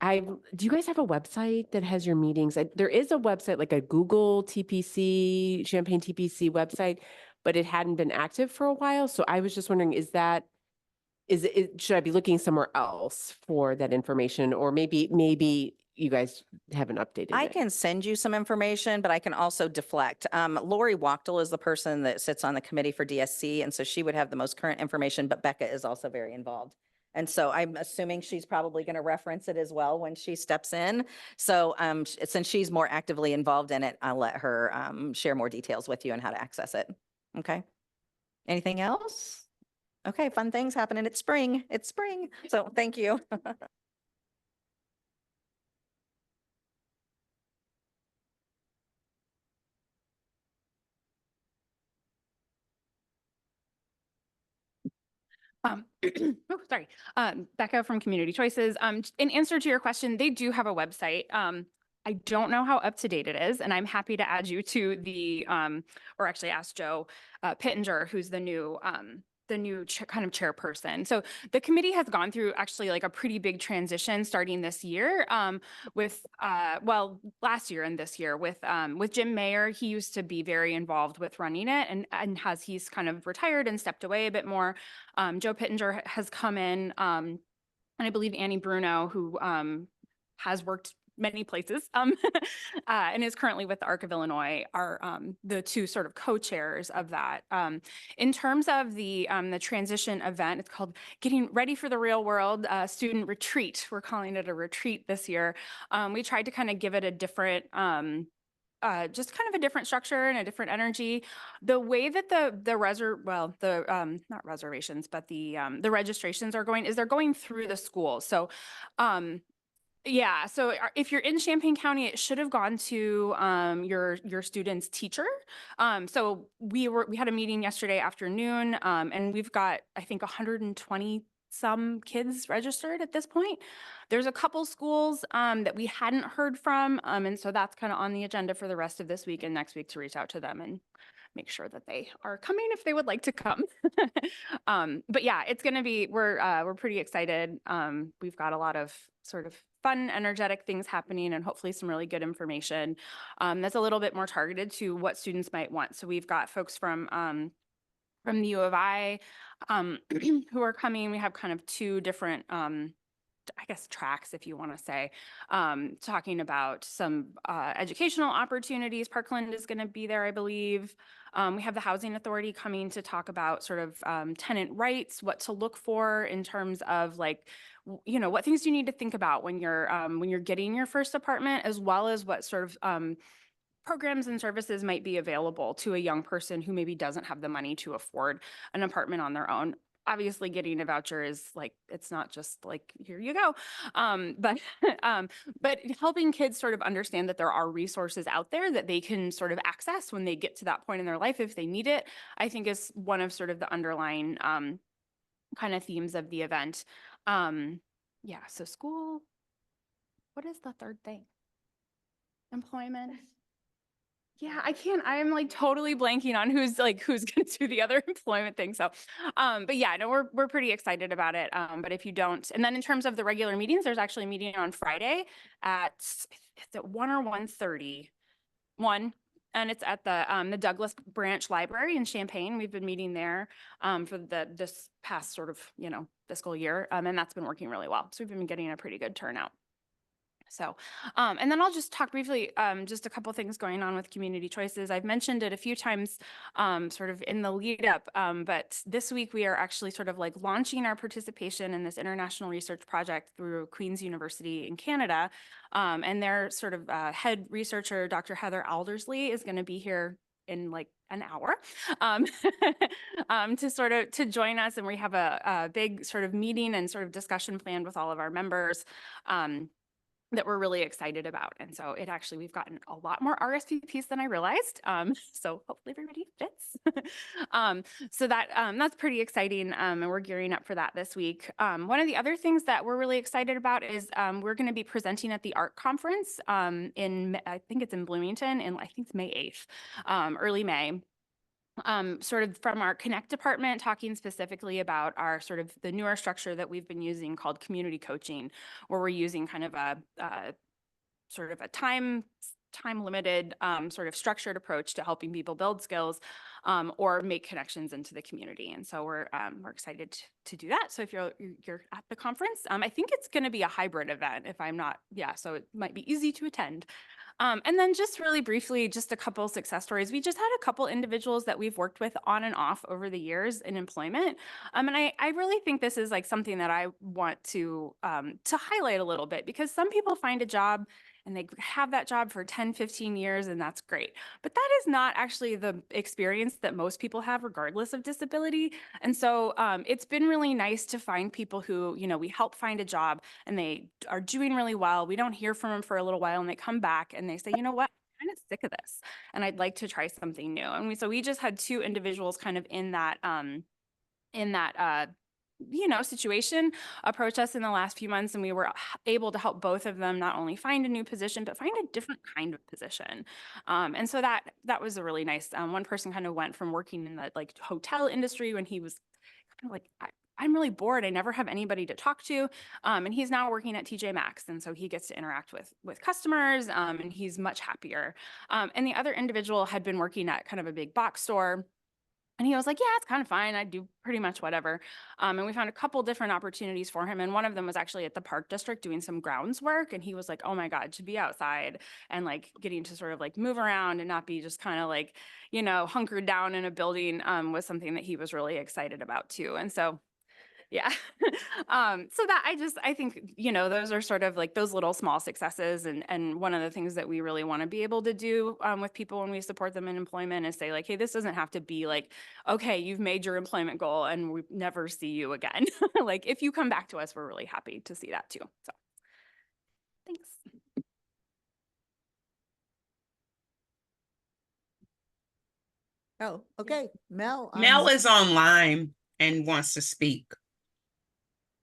do you guys have a website that has your meetings? There is a website, like a Google TPC, Champaign TPC website, but it hadn't been active for a while. So I was just wondering, should I be looking somewhere else for that information? Or maybe you guys haven't updated I it. can send you some information, but I can also deflect. Lori Wachtel is the person that sits on the committee for DSC, and so she would have the most current information, but Becca is also very involved. And so I'm assuming she's probably going to reference it as well when she steps in. So since she's more actively involved in it, I'll let her share more details with you on how to access it. Okay. Anything else? Okay, fun things happening. It's spring. It's spring. So thank you. Oh, sorry. Becca from Community Choices. In answer to your question, they do have a website. I don't know how up to date it is, and I'm happy to add you to the, or actually ask Joe Pittenger, who's the new kind of chairperson. So the committee has gone through actually like a pretty big transition starting this year with, well, last year and this year with Jim Mayer. He used to be very involved with running it, and he's kind of retired and stepped away a bit more. Joe Pittenger has come in, and I believe Annie Bruno, who has worked many places and is currently with the Arc of Illinois, are the two sort of co-chairs of that. In terms of the transition event, it's called Getting Ready for the Real World Student Retreat. We're calling it a retreat this year. We tried to kind of give it a different just kind of a different structure and a different energy. The way that not reservations, but the registrations are going is they're going through the school. So yeah, so if you're in Champaign County, it should have gone to your student's teacher. So we had a meeting yesterday afternoon, and we've got, I think, 120 some kids registered at this point. There's a couple schools that we hadn't heard from, and so that's kind of on the agenda for the rest of this week and next week to reach out to them and make sure that they are coming if they would like to come. But yeah, it's going to be, we're pretty excited. We've got a lot of sort of fun, energetic things happening and hopefully some really good information that's a little bit more targeted to what students might want. So we've got folks from the U of I who are coming. We have kind of two different I guess tracks, if you want to say, talking about some educational opportunities. Parkland is going to be there, I believe. We have the Housing Authority coming to talk about sort of tenant rights, what to look for in terms of like, you know, what things you need to think about when you're getting your first apartment, as well as what sort of programs and services might be available to a young person who maybe doesn't have the money to afford an apartment on their own. Obviously, getting a voucher is like, it's not just like, here you go. But helping kids sort of understand that there are resources out there that they can sort of access when they get to that point in their life if they need it, I think is one of sort of the underlying kind of themes of the event. Yeah, so school, what is the third thing? Employment. Yeah, I'm like totally blanking on who's going to do the other employment thing. So, but yeah, no, we're pretty excited about it. But if you don't, and then in terms of the regular meetings, there's actually a meeting on Friday it's at 1 or 1:30, and it's at the Douglas Branch Library in Champaign. We've been meeting there for this past sort of, fiscal year, and that's been working really well. So we've been getting a pretty good turnout. So, and then I'll just talk briefly, just a couple things going on with Community Choices. I've mentioned it a few times, sort of in the lead up, but this week we are actually sort of like launching our participation in this international research project through Queen's University in Canada. And their sort of head researcher, Dr. Heather Aldersley, is going to be here in like an hour to join us. And we have a big sort of meeting and sort of discussion planned with all of our members. that we're really excited about. And so it actually, we've gotten a lot more RSVPs than I realized. So hopefully everybody fits. So that's pretty exciting. And we're gearing up for that this week. One of the other things that we're really excited about is we're going to be presenting at the art conference I think it's in Bloomington, and I think it's May 8th, early May. Sort of from our Connect department, talking specifically about our sort of the newer structure that we've been using called community coaching, where we're using kind of a sort of a time limited sort of structured approach to helping people build skills or make connections into the community. And so we're excited to do that. So if you're at the conference, I think it's going to be a hybrid event if I'm not, so it might be easy to attend. And then just really briefly, just a couple success stories. We just had a couple individuals that we've worked with on and off over the years in employment. And I really think this is like something that I want to highlight a little bit, because some people find a job and they have that job for 10, 15 years, and that's great. But that is not actually the experience that most people have regardless of disability. And so it's been really nice to find people who, we help find a job and they are doing really well. We don't hear from them for a little while and they come back and they say, you know what? I'm kind of sick of this and I'd like to try something new. And so we just had 2 individuals kind of in that situation approach us in the last few months, and we were able to help both of them not only find a new position, but find a different kind of position. And so that was a really nice, one person kind of went from working in the like hotel industry when he was kind of like, I'm really bored. I never have anybody to talk to. And he's now working at TJ Maxx. And so he gets to interact with customers and he's much happier. And the other individual had been working at kind of a big box store. And he was like, yeah, it's kind of fine. I do pretty much whatever. And we found a couple different opportunities for him. And one of them was actually at the park district doing some grounds work. And he was like, oh my God, to be outside and like getting to sort of like move around and not be just kind of like, hunkered down in a building was something that he was really excited about too. And so yeah. So that I think, those are sort of like those little small successes. And one of the things that we really want to be able to do with people when we support them in employment is say like, hey, this doesn't have to be like, okay, you've made your employment goal and we never see you again. Like if you come back to us, we're really happy to see that too. So thanks. Oh, okay. Mel. Mel is online and wants to speak.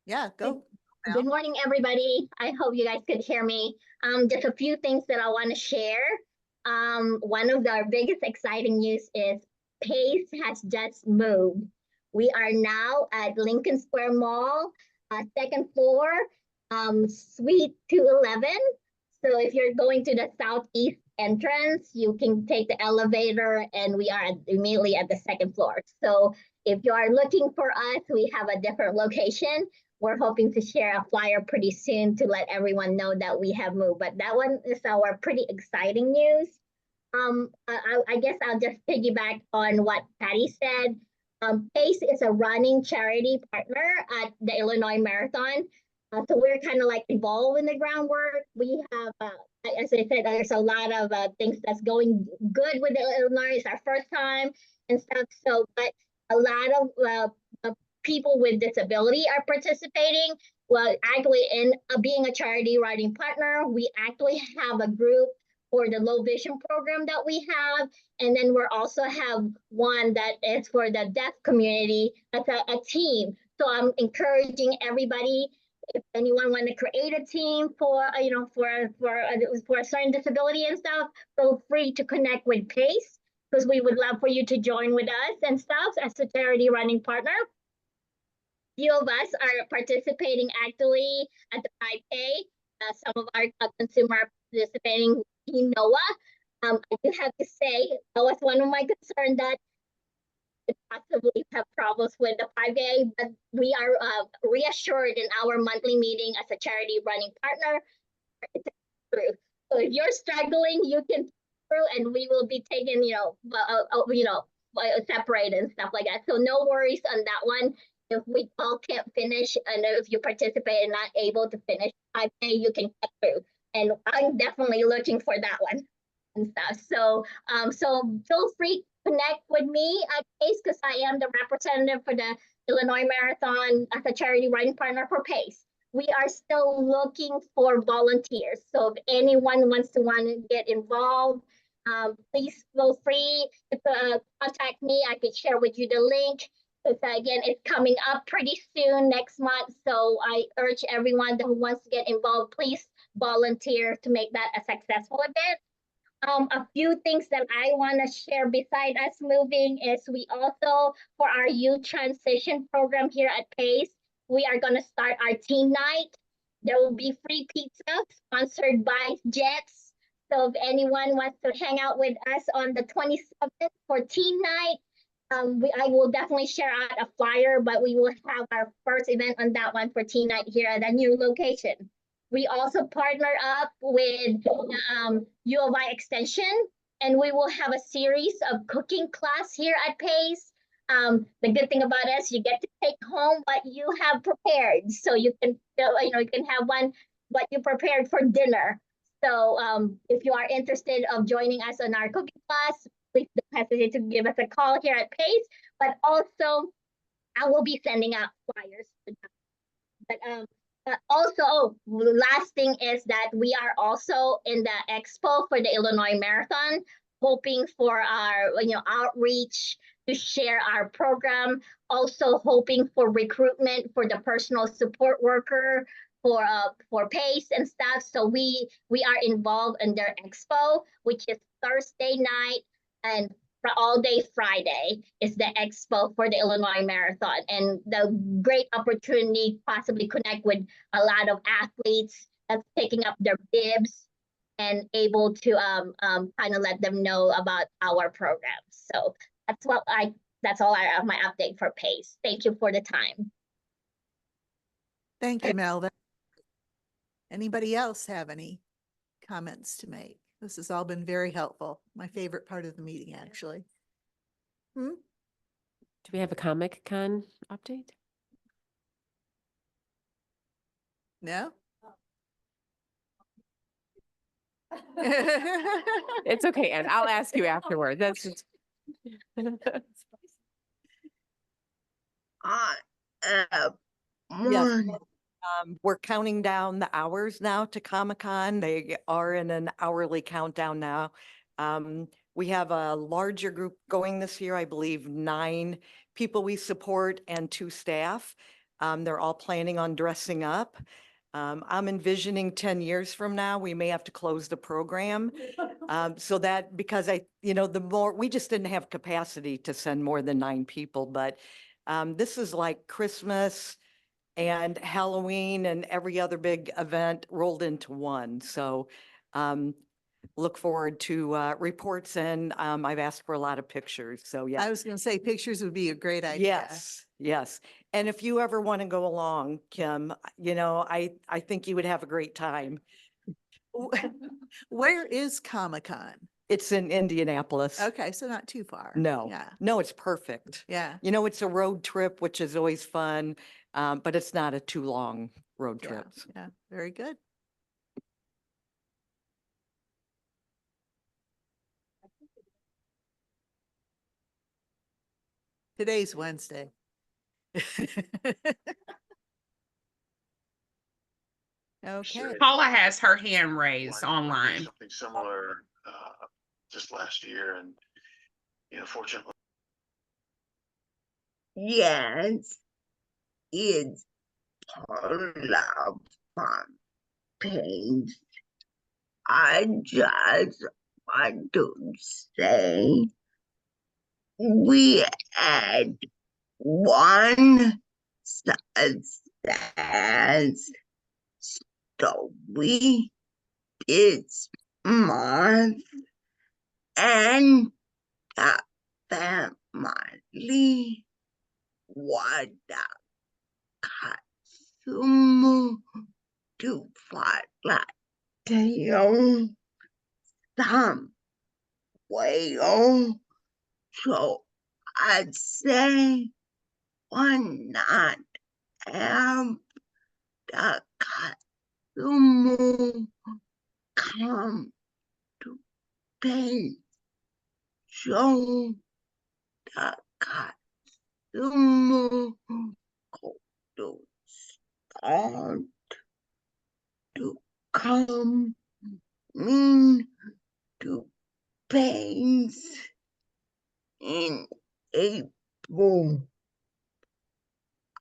Yeah, go. Good morning, everybody. I hope you guys could hear me. Just a few things that I want to share. One of our biggest exciting news is Pace has just moved. We are now at Lincoln Square Mall, 2nd floor, suite 211. So if you're going to the southeast entrance, you can take the elevator and we are immediately at the 2nd floor. So if you are looking for us, we have a different location. We're hoping to share a flyer pretty soon to let everyone know that we have moved. But that one is our pretty exciting news. I guess I'll just piggyback on what Patty said. PACE is a running charity partner at the Illinois Marathon. So we're kind of like involved in the groundwork. We have, as I said, there's a lot of things that's going good with Illinois. It's our first time and stuff. So, but a lot of people with disability are participating. Well, actually in being a charity riding partner, we actually have a group for the low vision program that we have. And then we also have one that is for the deaf community as a team. So I'm encouraging everybody, if anyone want to create a team for, for a certain disability and stuff, feel free to connect with PACE, because we would love for you to join with us and stuff as a charity running partner. Few of us are participating actively at the 5K. Some of our consumers are participating in NOAA. I do have to say, that was one of my concerns, that it possibly have problems with the 5K, but we are reassured in our monthly meeting as a charity running partner. It's through. So if you're struggling, you can through, and we will be taking, separate and stuff like that. So no worries on that one. If we all can't finish, and if you participate and not able to finish 5K, you can get through. And I'm definitely looking for that one and stuff. So, so feel free to connect with me at PACE, because I am the representative for the Illinois Marathon as a charity riding partner for PACE. we are still looking for volunteers. So if anyone wants to get involved, please feel free to contact me. I could share with you the link. Because again, it's coming up pretty soon next month. So I urge everyone who wants to get involved, please volunteer to make that a successful event. A few things that I want to share beside us moving is we also, for our youth transition program here at PACE, we are going to start our teen night. There will be free pizza sponsored by Jets. So if anyone wants to hang out with us on the 27th for teen night, I will definitely share out a flyer, but we will have our first event on that one for teen night here at a new location. We also partner up with U of I Extension, and we will have a series of cooking class here at PACE. The good thing about us, you get to take home what you have prepared, so you can you can have what you prepared for dinner. So if you are interested of joining us on our cooking class, please don't hesitate to give us a call here at PACE. But also, I will be sending out flyers for that. But also, last thing is that we are also in the expo for the Illinois Marathon, hoping for our outreach to share our program. Also hoping for recruitment for the personal support worker for PACE and stuff. So we are involved in their expo, which is Thursday night and all day Friday is the expo for the Illinois Marathon, and the great opportunity possibly connect with a lot of athletes that's picking up their bibs and able to kind of let them know about our program. So that's all I have my update for PACE. Thank you for the time. Thank you, Melda. Anybody else have any comments to make? This has all been very helpful. My favorite part of the meeting, actually. Do we have a Comic Con update? No? It's okay, and I'll ask you afterward. That's just. Yes. We're counting down the hours now to Comic-Con. They are in an hourly countdown now. We have a larger group going this year, I believe 9 people we support and 2 staff. They're all planning on dressing up. I'm envisioning 10 years from now, we may have to close the program. So that, because we just didn't have capacity to send more than 9 people, but this is like Christmas and Halloween and every other big event rolled into one. So look forward to reports, and I've asked for a lot of pictures. So yeah. I was going to say pictures would be a great idea. Yes. And if you ever want to go along, Kim, I think you would have a great time. Where is Comic-Con? It's in Indianapolis. Okay, so not too far. No. Yeah. No, it's perfect. Yeah. It's a road trip, which is always fun, but it's not a too long road trip. Yeah. Very good. Today's Wednesday. Okay. Paula has her hand raised online. Something similar just last year, and fortunately. Yes, it's part of Champaign. I just want to say we had one success story this month, and the family was accustomed to volunteer some way. So I say, why not have the customer come to pay? So the customer go to start come in to pace in April.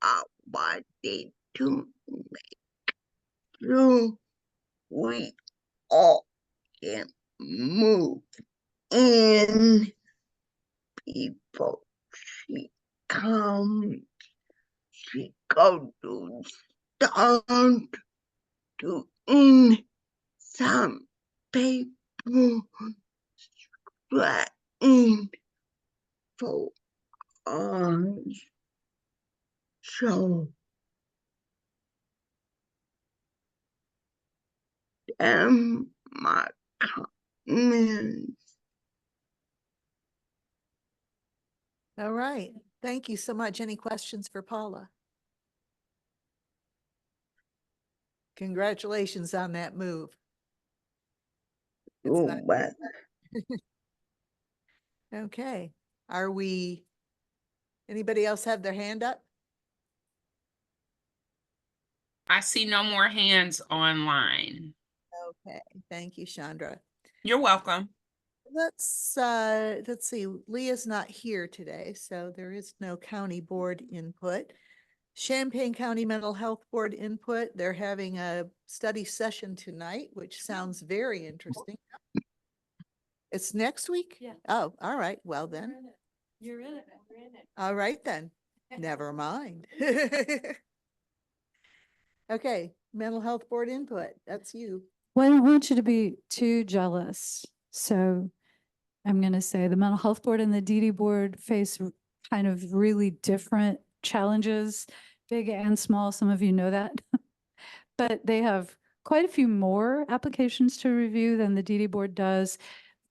I wanted to make sure we all can move in. People, she comes, she goes to start to in some people threaten for us. So my comments. All right. Thank you so much. Any questions for Paula? Congratulations on that move. It's not- But Okay. Are we, anybody else have their hand up? I see no more hands online. Okay. Thank you, Chandra. You're welcome. Let's see, Leah's not here today, so there is no county board input. Champaign County Mental Health Board input. They're having a study session tonight, which sounds very interesting. It's next week? Yeah. Oh, all right. Well then, You're in it. We're in it. all right then. Never mind. Okay, Mental Health Board input. That's you. Well, I don't want you to be too jealous. So I'm going to say the Mental Health Board and the DD Board face kind of really different challenges, big and small. Some of you know that. But they have quite a few more applications to review than the DD Board does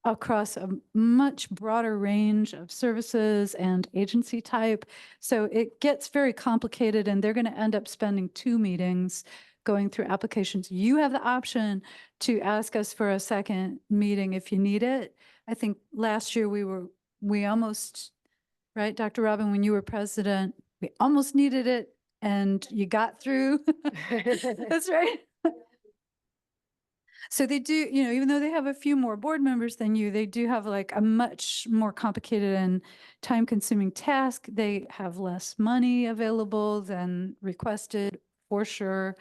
across a much broader range of services and agency type. So it gets very complicated, and they're going to end up spending 2 meetings going through applications. You have the option to ask us for a second meeting if you need it. I think last year we almost, right, Dr. Robin, when you were president, we almost needed it and you got through. That's right. So they do, even though they have a few more board members than you, they do have like a much more complicated and time-consuming task. They have less money available than requested, for sure.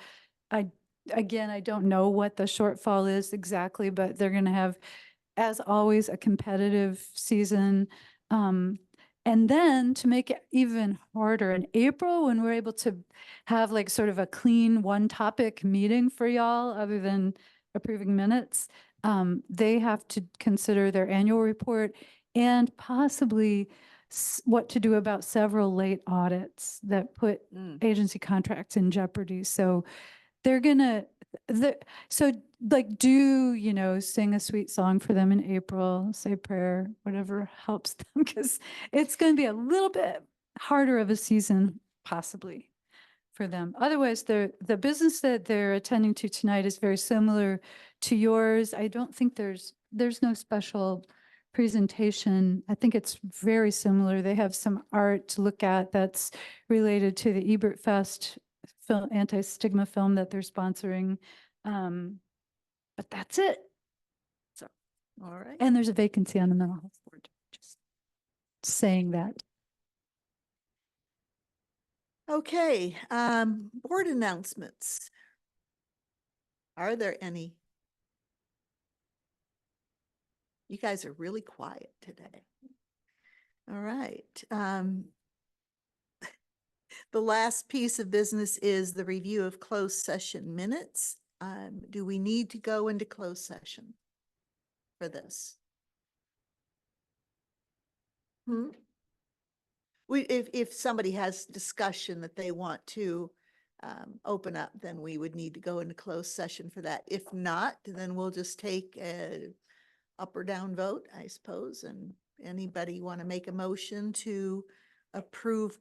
Again, I don't know what the shortfall is exactly, but they're going to have, as always, a competitive season. And then to make it even harder, in April, when we're able to have like sort of a clean one-topic meeting for y'all, other than approving minutes, they have to consider their annual report and possibly what to do about several late audits that put agency contracts in jeopardy. So they're gonna, so like sing a sweet song for them in April, say a prayer, whatever helps them, because it's gonna be a little bit harder of a season possibly for them. Otherwise, the business that they're attending to tonight is very similar to yours. I don't think there's no special presentation. I think it's very similar. They have some art to look at that's related to the Ebert Fest film, anti-stigma film that they're sponsoring. But that's it. So, all right. And there's a vacancy on the mental health board. Just saying that. Okay, board announcements. Are there any? You guys are really quiet today. All right. The last piece of business is the review of closed session minutes. Do we need to go into closed session for this? If somebody has discussion that they want to open up, then we would need to go into closed session for that. If not, then we'll just take a up or down vote, I suppose. And anybody want to make a motion to approve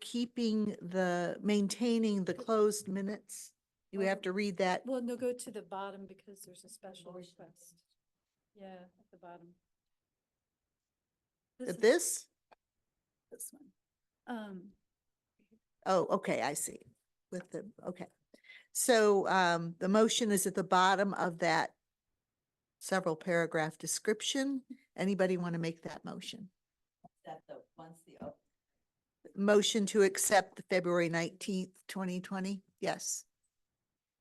maintaining the closed minutes? Do we have to read that? Well, no, go to the bottom because there's a special request. Yeah, at the bottom. At this? This one. Oh, okay, I see. Okay. So the motion is at the bottom of that several paragraph description. Anybody want to make that motion? That the, once the, Motion to accept the February 19th, 2020? Yes.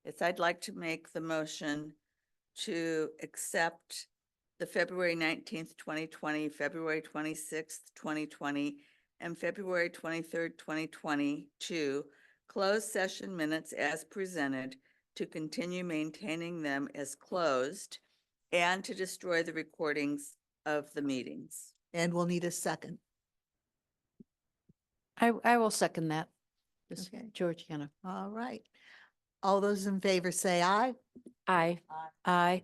yes, I'd like to make the motion to accept the February 19th, 2020, February 26th, 2020, and February 23rd, 2022 closed session minutes as presented, to continue maintaining them as closed, and to destroy the recordings of the meetings. And we'll need a second. I will second that. This Okay. Georgiana. All right. All those in favor say aye. Aye. Aye.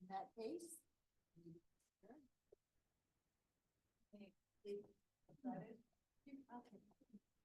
In that case.